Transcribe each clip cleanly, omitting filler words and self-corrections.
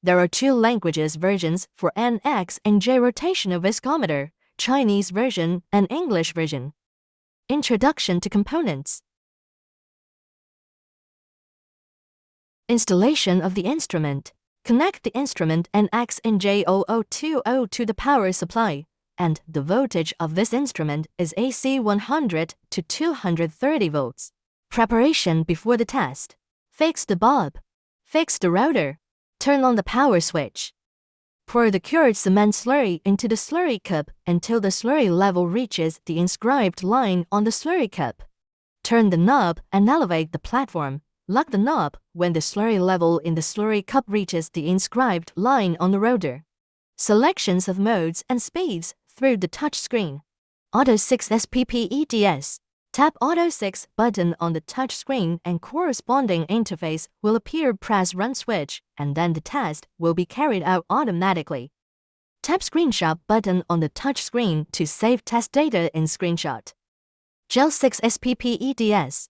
There are two languages versions for NXNJ Rotational Viscometer, Chinese version and English version. Introduction to components. Installation of the instrument. Connect the instrument NXNJ0020 to the power supply, and the voltage of this instrument is AC 100 to 230 volts. Preparation before the test. Fix the bulb. Fix the rotor. Turn on the power switch. Pour the cured cement slurry into the slurry cup until the slurry level reaches the inscribed line on the slurry cup. Turn the knob and elevate the platform. Lock the knob when the slurry level in the slurry cup reaches the inscribed line on the rotor. Selections of modes and speeds through the touch screen. Auto 6 SPPEDS. Tap Auto 6 button on the touch screen and corresponding interface will appear. Press Run switch and then the test will be carried out automatically. Tap Screenshot button on the touch screen to save test data in screenshot. Gel 6 SPPEDS.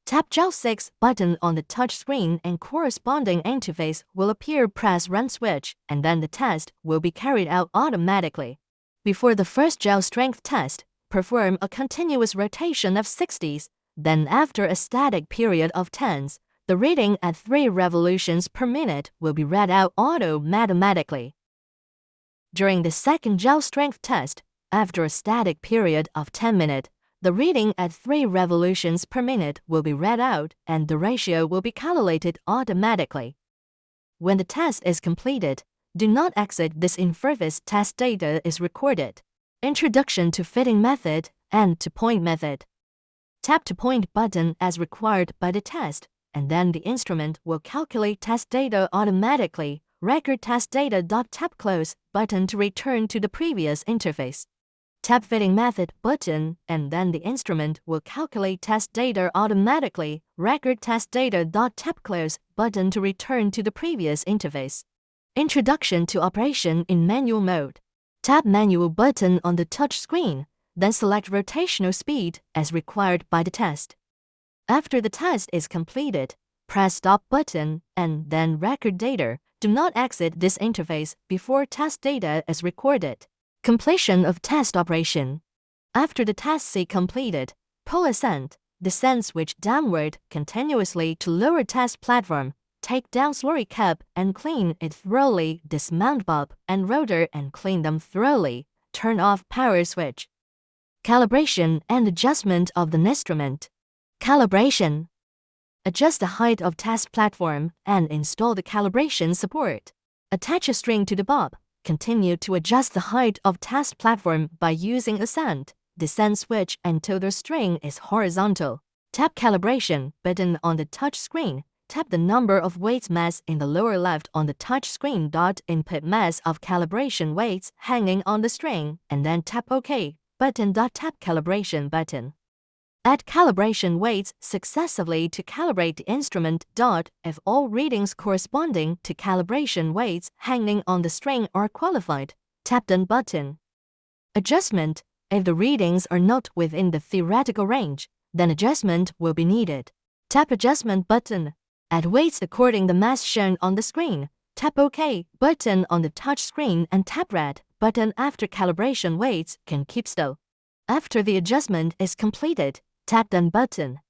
Tap Gel 6 button on the touch screen and corresponding interface will appear. Press Run switch and then the test will be carried out automatically. Before the first gel strength test, perform a continuous rotation of 60s, then after a static period of 10s, the reading at 3 revolutions per minute will be read out automatically. During the second gel strength test, after a static period of 10 minutes, the reading at 3 revolutions per minute will be read out and the ratio will be calculated automatically. When the test is completed, do not exit this interface. Test data is recorded. Introduction to fitting method and to point method. Tap to point button as required by the test, and then the instrument will calculate test data automatically. Record test data. Tap Close button to return to the previous interface. Tap Fitting Method button, and then the instrument will calculate test data automatically. Record test data. Tap Close button to return to the previous interface. Introduction to operation in manual mode. Tap Manual button on the touch screen, then select rotational speed as required by the test. After the test is completed, press Stop button and then record data. Do not exit this interface before test data is recorded. Completion of test operation. After the test is completed, pull Ascend, Descend switch downward continuously to lower test platform. Take down slurry cup and clean it thoroughly. Dismount bulb and rotor and clean them thoroughly. Turn off power switch. Calibration and adjustment of the instrument. Calibration. Adjust the height of test platform and install the calibration support. Attach a string to the bulb. Continue to adjust the height of test platform by using Ascend, Descend switch until the string is horizontal. Tap Calibration button on the touch screen. Tap the number of weights mass in the lower left on the touch screen. Input mass of calibration weights hanging on the string, and then tap OK button. Tap Calibration button. Add calibration weights successively to calibrate the instrument. If all readings corresponding to calibration weights hanging on the string are qualified, tap Done button. Adjustment. If the readings are not within the theoretical range, then adjustment will be needed. Tap Adjustment button. Add weights according the mass shown on the screen. Tap OK button on the touch screen and tap Red button after calibration weights can keep still. After the adjustment is completed, tap Done button.